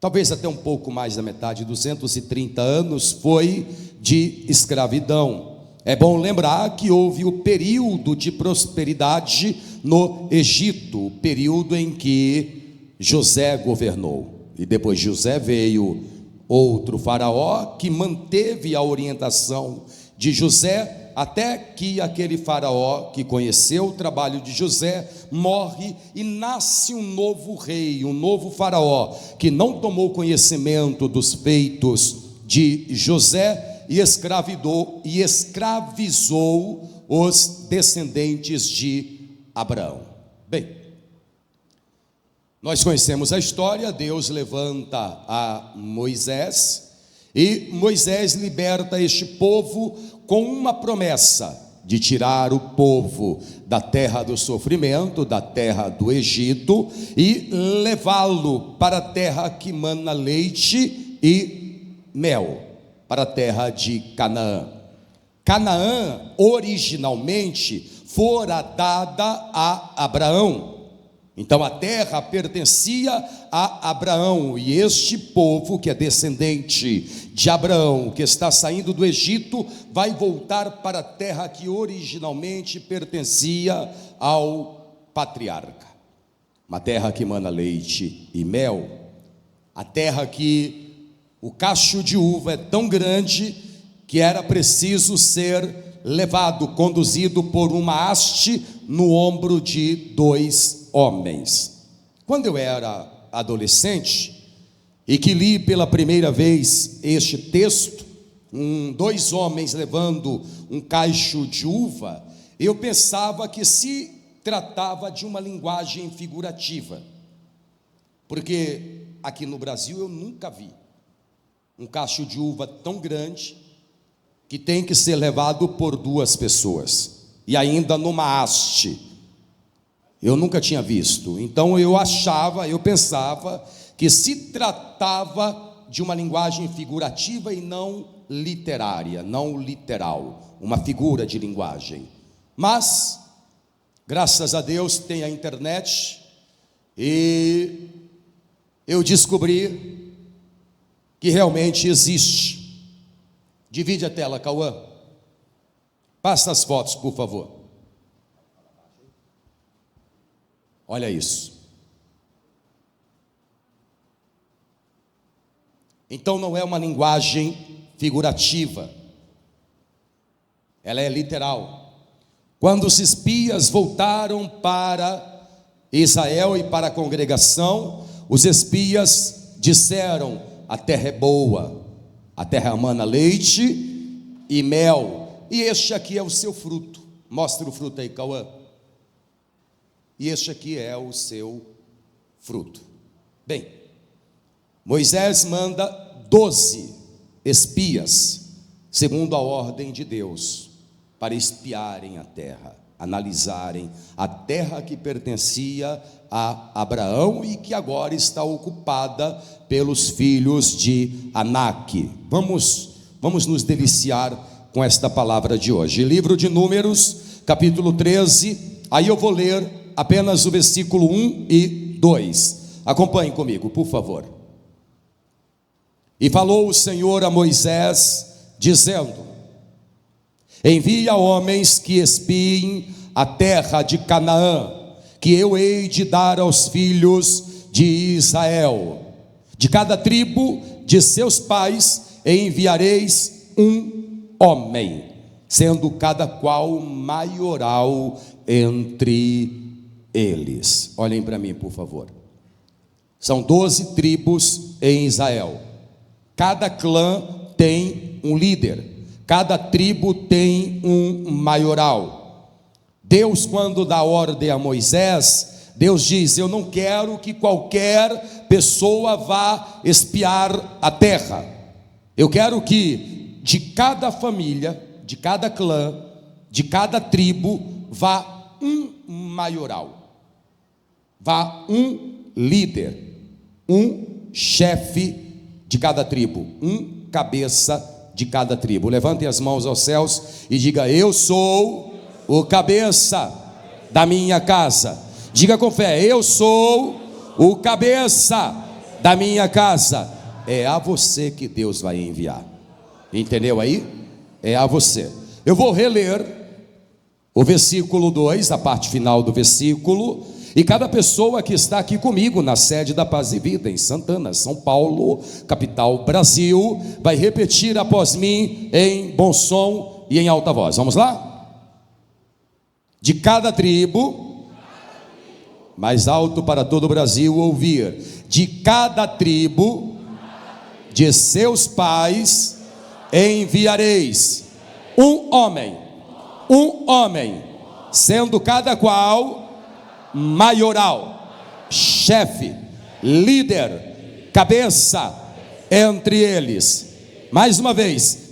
talvez até um pouco mais da metade, 230 anos, foi de escravidão. É bom lembrar que houve o período de prosperidade no Egito, o período em que José governou. E depois de José veio outro faraó que manteve a orientação de José, até que aquele faraó que conheceu o trabalho de José morre e nasce um novo rei, um novo faraó, que não tomou conhecimento dos feitos de José e escravizou os descendentes de Abraão. Bem, nós conhecemos a história. Deus levanta a Moisés e Moisés liberta este povo com uma promessa de tirar o povo da terra do sofrimento, da terra do Egito, e levá-lo para a terra que mana leite e mel, para a terra de Canaã. Canaã originalmente fora dada a Abraão. Então a terra pertencia a Abraão, e este povo que é descendente de Abraão, que está saindo do Egito, vai voltar para a terra que originalmente pertencia ao patriarca. Uma terra que mana leite e mel, a terra que o cacho de uva é tão grande que era preciso ser levado, conduzido por uma haste no ombro de 2 homens. Quando eu era adolescente e que li pela primeira vez este texto, 2 homens levando um cacho de uva, eu pensava que se tratava de uma linguagem figurativa, porque aqui no Brasil eu nunca vi um cacho de uva tão grande que tem que ser levado por 2 pessoas, e ainda numa haste. Eu nunca tinha visto. Então eu pensava que se tratava de uma linguagem figurativa e não literária, não literal, uma figura de linguagem. Mas, graças a Deus, tem a internet, e eu descobri que realmente existe. Divide a tela, Cauã. Passa as fotos, por favor. Olha isso. Então não é uma linguagem figurativa, ela é literal. Quando os espias voltaram para Israel e para a congregação, os espias disseram: a terra é boa, a terra mana leite e mel, e este aqui é o seu fruto. Mostra o fruto aí, Cauã. E este aqui é o seu fruto. Bem, Moisés manda 12 espias, segundo a ordem de Deus, para espiarem a terra, analisarem a terra que pertencia a Abraão e que agora está ocupada pelos filhos de Anak. Vamos nos deliciar com esta palavra de hoje. Livro de Números, capítulo 13, aí eu vou ler apenas o versículo 1 e 2. Acompanhe comigo, por favor. E falou o Senhor a Moisés, dizendo: envia homens que espiem a terra de Canaã, que eu hei de dar aos filhos de Israel. De cada tribo de seus pais enviareis um homem, sendo cada qual maioral entre eles. Olhem para mim, por favor. São 12 tribos em Israel. Cada clã tem um líder, cada tribo tem um maioral. Deus, quando dá ordem a Moisés, Deus diz: eu não quero que qualquer pessoa vá espiar a terra. Eu quero que de cada família, de cada clã, de cada tribo, vá um maioral, vá um líder, um chefe de cada tribo, um cabeça de cada tribo. Levantem as mãos aos céus e diga: eu sou o cabeça da minha casa. Diga com fé: eu sou o cabeça da minha casa. É a você que Deus vai enviar. Entendeu aí? É a você. Eu vou reler o versículo 2, a parte final do versículo, e cada pessoa que está aqui comigo na sede da Paz e Vida, em Santana, São Paulo, capital Brasil, vai repetir após mim em bom som e em alta voz. Vamos lá? De cada tribo, mais alto para todo o Brasil ouvir, de cada tribo de seus pais enviareis um homem, sendo cada qual maioral, chefe, líder, cabeça entre eles. Mais uma vez,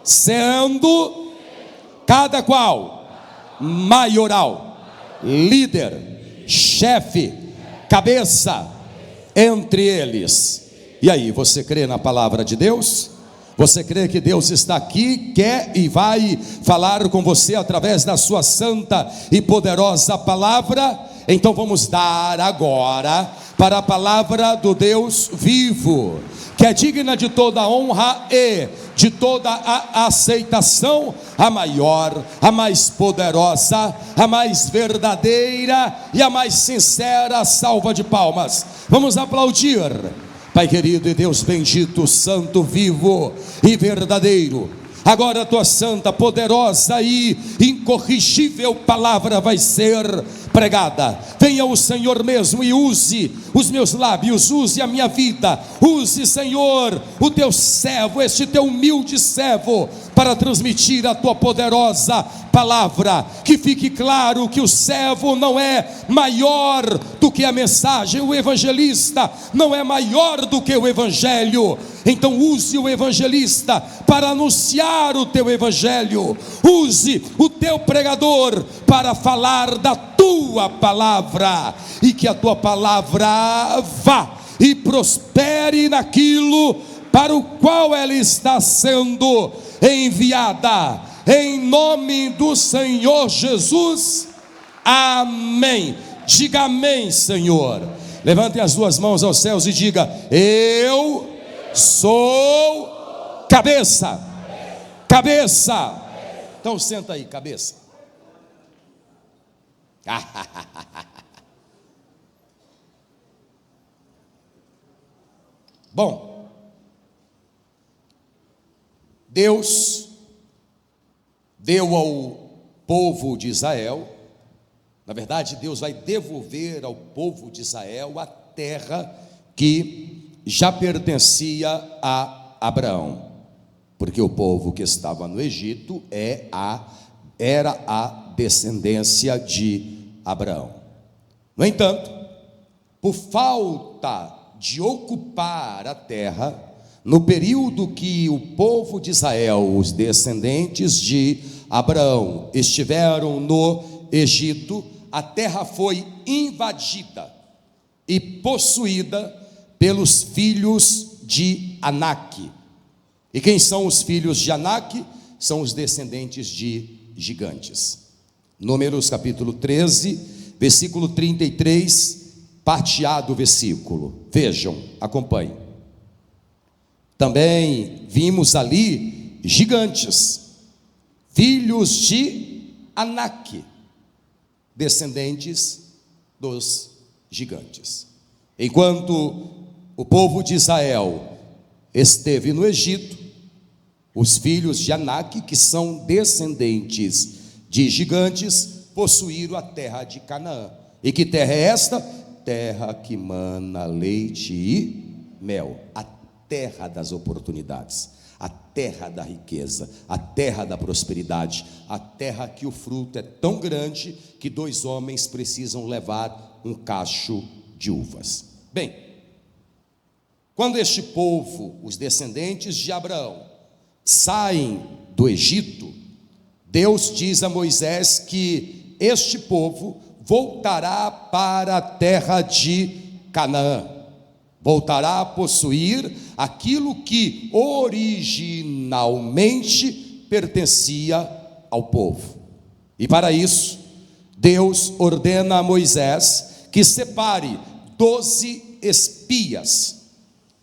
sendo cada qual maioral, líder, chefe, cabeça entre eles. E aí, você crê na palavra de Deus? Você crê que Deus está aqui, quer e vai falar com você através da sua santa e poderosa palavra? Então vamos dar agora para a palavra do Deus vivo, que é digna de toda honra e de toda a aceitação, a maior, a mais poderosa, a mais verdadeira e a mais sincera salva de palmas. Vamos aplaudir. Pai querido e Deus bendito, santo, vivo e verdadeiro, agora a tua santa, poderosa e incorrigível palavra vai ser pregada. Venha o Senhor mesmo e use os meus lábios, use a minha vida, use, Senhor, o teu servo, este teu humilde servo, para transmitir a tua poderosa palavra. Que fique claro que o servo não é maior do que a mensagem, o evangelista não é maior do que o evangelho. Então use o evangelista para anunciar o teu evangelho, use o teu pregador para falar da tua palavra, e que a tua palavra vá e prospere naquilo para o qual ela está sendo enviada, em nome do Senhor Jesus, amém. Diga amém, Senhor. Levante as duas mãos aos céus e diga: eu sou cabeça. Então senta aí, cabeça. Bom, Deus deu ao povo de Israel, na verdade Deus vai devolver ao povo de Israel a terra que já pertencia a Abraão, porque o povo que estava no Egito era a descendência de Abraão. No entanto, por falta de ocupar a terra, no período que o povo de Israel, os descendentes de Abraão, estiveram no Egito, a terra foi invadida e possuída pelos filhos de Anak. E quem são os filhos de Anak? São os descendentes de gigantes. Números capítulo 13, versículo 33, parte A do versículo. Vejam, acompanhem. Também vimos ali gigantes, filhos de Anak, descendentes dos gigantes. Enquanto o povo de Israel esteve no Egito, os filhos de Anak, que são descendentes de gigantes, possuíram a terra de Canaã. E que terra é esta? Terra que mana leite e mel. A terra das oportunidades, a terra da riqueza, a terra da prosperidade, a terra que o fruto é tão grande que 2 homens precisam levar um cacho de uvas. Bem, quando este povo, os descendentes de Abraão, saem do Egito, Deus diz a Moisés que este povo voltará para a terra de Canaã, voltará a possuir aquilo que originalmente pertencia ao povo. E para isso, Deus ordena a Moisés que separe 12 espias,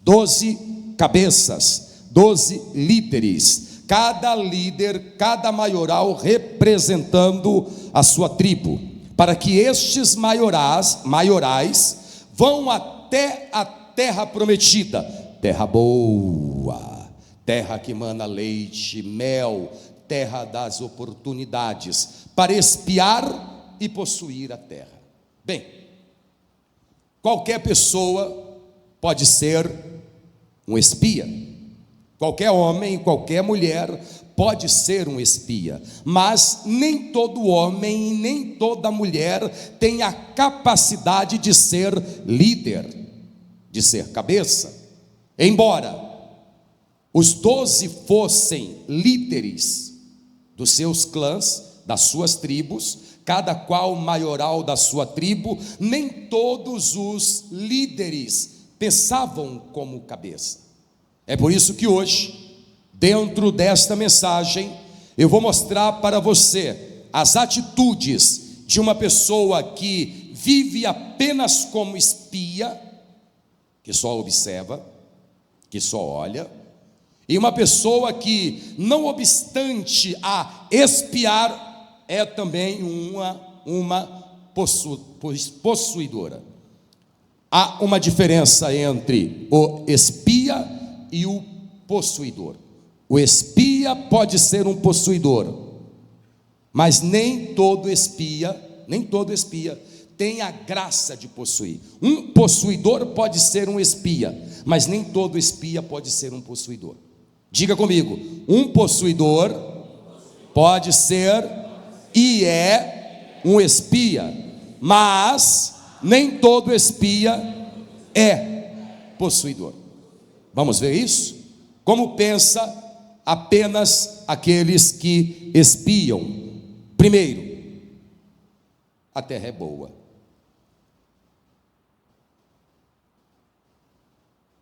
12 cabeças, 12 líderes, cada líder, cada maioral representando a sua tribo, para que estes maiorais vão até a terra prometida, terra boa, terra que mana leite, mel, terra das oportunidades, para espiar e possuir a terra. Bem, qualquer pessoa pode ser um espia, qualquer homem, qualquer mulher pode ser um espia, mas nem todo homem e nem toda mulher tem a capacidade de ser líder, de ser cabeça. Embora os 12 fossem líderes dos seus clãs, das suas tribos, cada qual maioral da sua tribo, nem todos os líderes pensavam como cabeça. É por isso que hoje, dentro desta mensagem, eu vou mostrar para você as atitudes de uma pessoa que vive apenas como espia, que só observa, que só olha, e uma pessoa que, não obstante a espiar, é também uma possuidora. Há uma diferença entre o espia e o possuidor. O espia pode ser um possuidor, mas nem todo espia tem a graça de possuir. Um possuidor pode ser um espia, mas nem todo espia pode ser um possuidor. Diga comigo, um possuidor pode ser e é um espia, mas nem todo espia é possuidor. Vamos ver isso? Como pensa apenas aqueles que espiam? Primeiro, a terra é boa.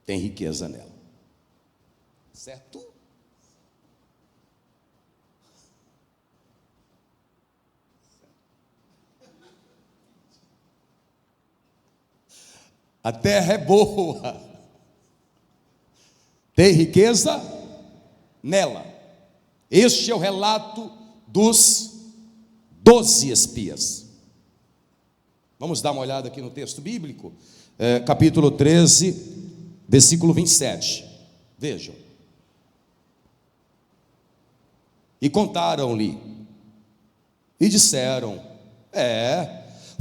Tem riqueza nela. Certo? A terra é boa. Tem riqueza nela. Este é o relato dos 12 espias. Vamos dar uma olhada aqui no texto bíblico, capítulo 13, versículo 27. Vejam. E contaram-lhe, e disseram: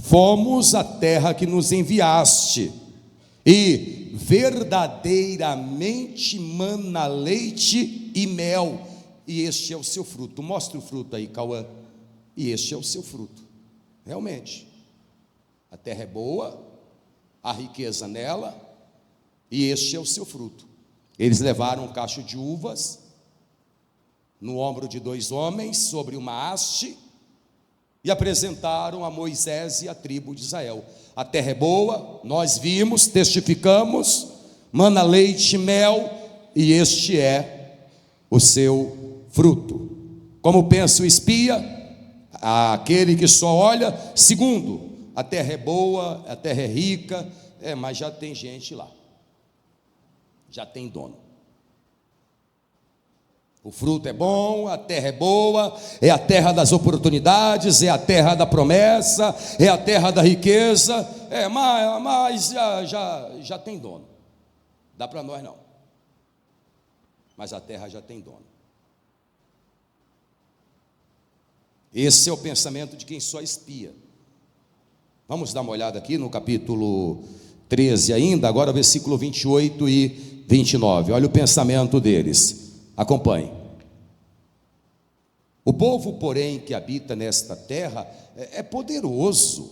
fomos à terra que nos enviaste, e verdadeiramente mana leite e mel, e este é o seu fruto. Mostre o fruto aí, Cauã. E este é o seu fruto. Realmente, a terra é boa, há riqueza nela, e este é o seu fruto. Eles levaram um cacho de uvas no ombro de 2 homens, sobre uma haste, e apresentaram a Moisés e a tribo de Israel. A terra é boa, nós vimos, testificamos, mana leite e mel, e este é o seu fruto. Como pensa o espia? Aquele que só olha. Segundo, a terra é boa, a terra é rica, mas já tem gente lá, já tem dono. O fruto é bom, a terra é boa, é a terra das oportunidades, é a terra da promessa, é a terra da riqueza, mas já tem dono. Dá para nós não. Mas a terra já tem dono. Esse é o pensamento de quem só espia. Vamos dar uma olhada aqui no capítulo 13 ainda, agora versículo 28 e 29. Olha o pensamento deles. Acompanhe. O povo, porém, que habita nesta terra é poderoso,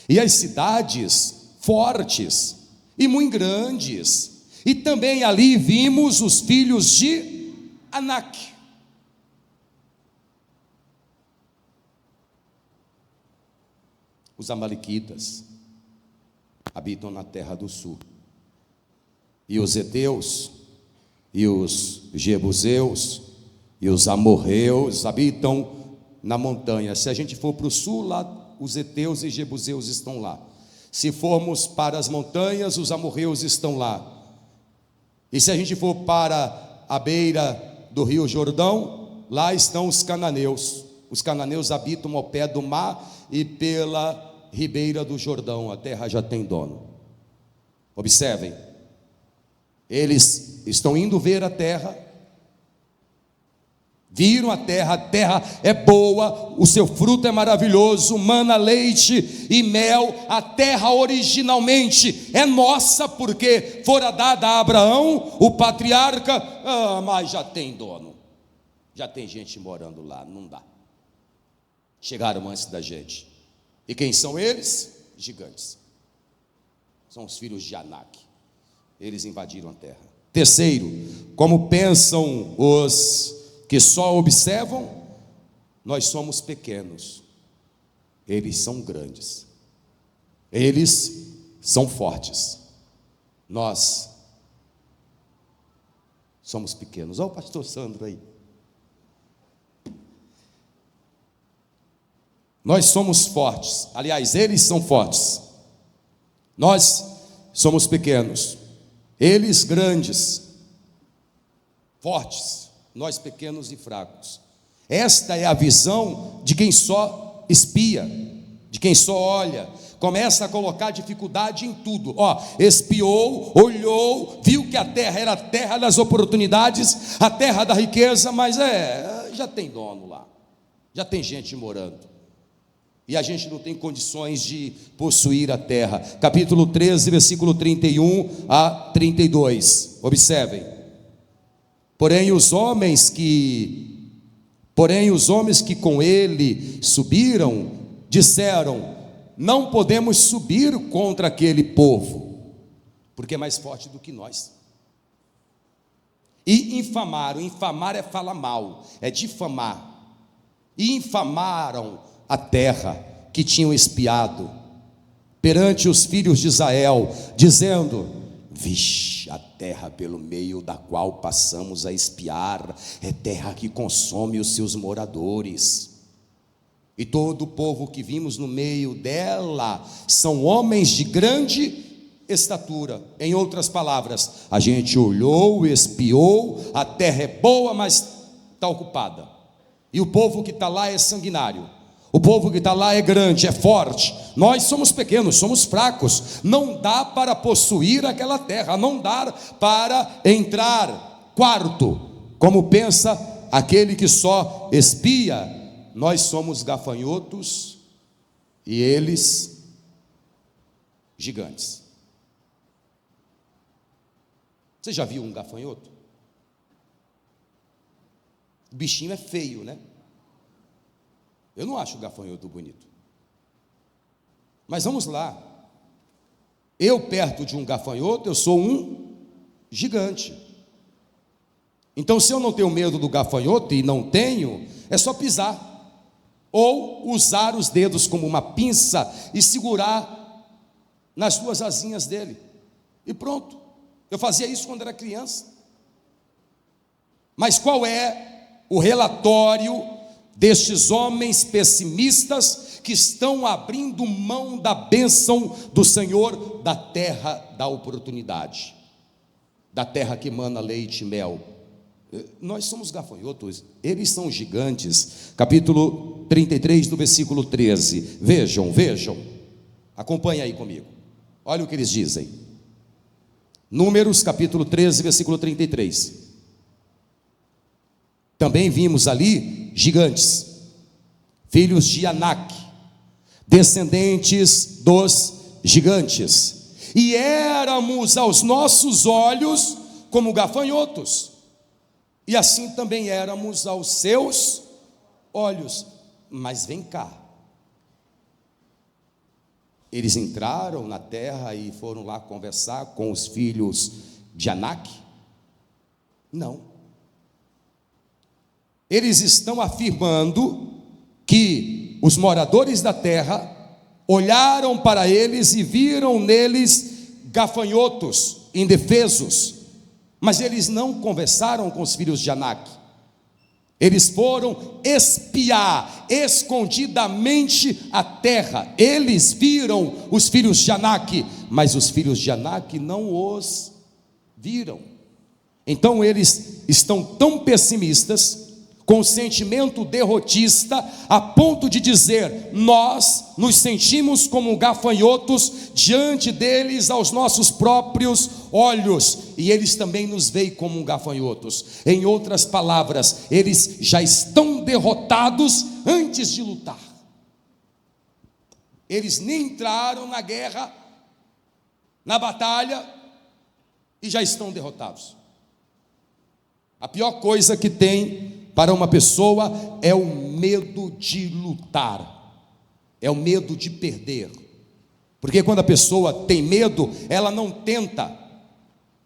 e as cidades fortes e muito grandes, e também ali vimos os filhos de Anak. Os amalequitas habitam na terra do sul, e os heteus, e os jebuseus, e os amorreus habitam na montanha. Se a gente for para o sul, lá os heteus e jebuseus estão lá. Se formos para as montanhas, os amorreus estão lá. E se a gente for para a beira do rio Jordão, lá estão os cananeus. Os cananeus habitam ao pé do mar e pela ribeira do Jordão. A terra já tem dono. Observem, eles estão indo ver a terra, viram a terra é boa, o seu fruto é maravilhoso, mana leite e mel. A terra originalmente é nossa, porque fora dada a Abraão, o patriarca, mas já tem dono, já tem gente morando lá, não dá. Chegaram antes da gente. E quem são eles? Gigantes. São os filhos de Anak. Eles invadiram a terra. Terceiro, como pensam os que só observam, nós somos pequenos, eles são grandes, eles são fortes, nós somos pequenos. Olha o pastor Sandro aí. Nós somos fortes, aliás, eles são fortes, nós somos pequenos, eles grandes, fortes, nós pequenos e fracos. Esta é a visão de quem só espia, de quem só olha, começa a colocar dificuldade em tudo. Espiou, olhou, viu que a terra era a terra das oportunidades, a terra da riqueza, mas já tem dono lá, já tem gente morando. E a gente não tem condições de possuir a terra. Capítulo 13, versículo 31 a 32. Observem. Porém os homens que com ele subiram, disseram: não podemos subir contra aquele povo, porque é mais forte do que nós. E infamaram. Infamar é falar mal, é difamar. E infamaram a terra que tinham espiado perante os filhos de Israel, dizendo: vixe, a terra pelo meio da qual passamos a espiar é terra que consome os seus moradores, e todo o povo que vimos no meio dela são homens de grande estatura. Em outras palavras, a gente olhou, espiou, a terra é boa, mas está ocupada, e o povo que está lá é sanguinário. O povo que está lá é grande, é forte. Nós somos pequenos, somos fracos. Não dá para possuir aquela terra, não dá para entrar. Quarto, como pensa aquele que só espia, nós somos gafanhotos e eles gigantes. Você já viu um gafanhoto? O bichinho é feio, né? Eu não acho o gafanhoto bonito. Mas vamos lá. Eu perto de um gafanhoto, eu sou um gigante. Então, se eu não tenho medo do gafanhoto, e não tenho, é só pisar, ou usar os dedos como uma pinça e segurar nas duas asinhas dele, e pronto. Eu fazia isso quando era criança. Mas qual é o relatório destes homens pessimistas que estão abrindo mão da bênção do Senhor, da terra da oportunidade, da terra que emana leite e mel? Nós somos gafanhotos, eles são gigantes. Capítulo 33 do versículo 13. Vejam, acompanhe aí comigo, olha o que eles dizem. Números capítulo 13, versículo 33. Também vimos ali gigantes, filhos de Anak, descendentes dos gigantes, e éramos aos nossos olhos como gafanhotos, e assim também éramos aos seus olhos. Mas vem cá, eles entraram na terra e foram lá conversar com os filhos de Anak? Não. Eles estão afirmando que os moradores da terra olharam para eles e viram neles gafanhotos, indefesos, mas eles não conversaram com os filhos de Anak. Eles foram espiar escondidamente a terra. Eles viram os filhos de Anak, mas os filhos de Anak não os viram. Então eles estão tão pessimistas, com um sentimento derrotista, a ponto de dizer: nós nos sentimos como gafanhotos diante deles aos nossos próprios olhos, e eles também nos veem como gafanhotos. Em outras palavras, eles já estão derrotados antes de lutar. Eles nem entraram na guerra, na batalha, e já estão derrotados. A pior coisa que tem para uma pessoa é o medo de lutar, é o medo de perder. Porque quando a pessoa tem medo, ela não tenta.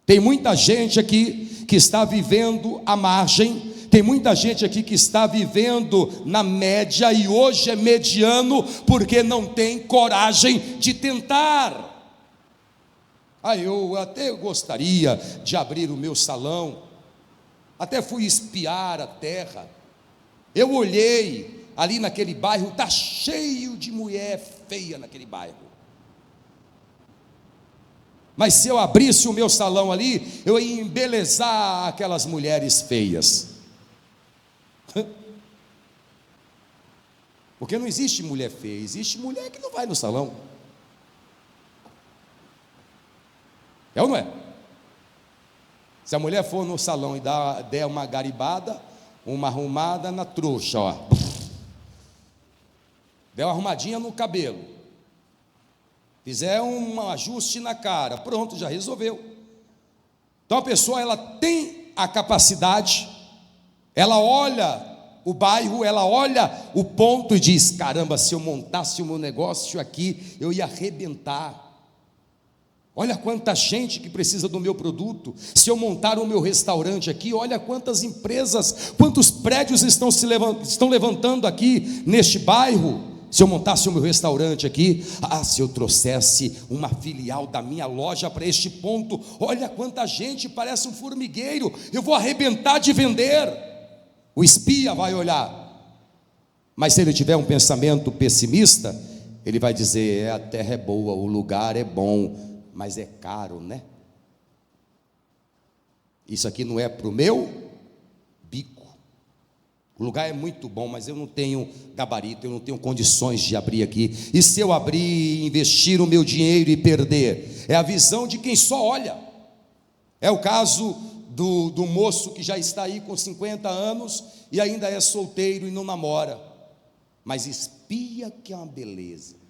Tem muita gente aqui que está vivendo à margem, tem muita gente aqui que está vivendo na média e hoje é mediano porque não tem coragem de tentar. Eu até gostaria de abrir o meu salão, até fui espiar a terra. Eu olhei ali naquele bairro, está cheio de mulher feia naquele bairro. Mas se eu abrisse o meu salão ali, eu ia embelezar aquelas mulheres feias. Porque não existe mulher feia, existe mulher que não vai no salão. É ou não é? Se a mulher for no salão e der uma garibada, uma arrumada na trouxa, ó, der uma arrumadinha no cabelo, fizer um ajuste na cara, pronto, já resolveu. Então a pessoa, ela tem a capacidade, ela olha o bairro, ela olha o ponto e diz: caramba, se eu montasse o meu negócio aqui, eu ia arrebentar. Olha quanta gente que precisa do meu produto. Se eu montar o meu restaurante aqui, olha quantas empresas, quantos prédios estão levantando aqui neste bairro. Se eu montasse o meu restaurante aqui, se eu trouxesse uma filial da minha loja para este ponto, olha quanta gente, parece um formigueiro, eu vou arrebentar de vender. O espia vai olhar, mas se ele tiver um pensamento pessimista, ele vai dizer: a terra é boa, o lugar é bom, mas é caro, né? Isso aqui não é para o meu bico. O lugar é muito bom, mas eu não tenho gabarito, eu não tenho condições de abrir aqui. E se eu abrir, investir o meu dinheiro e perder? É a visão de quem só olha. É o caso do moço que já está aí com 50 anos e ainda é solteiro e não namora, mas espia que é uma beleza.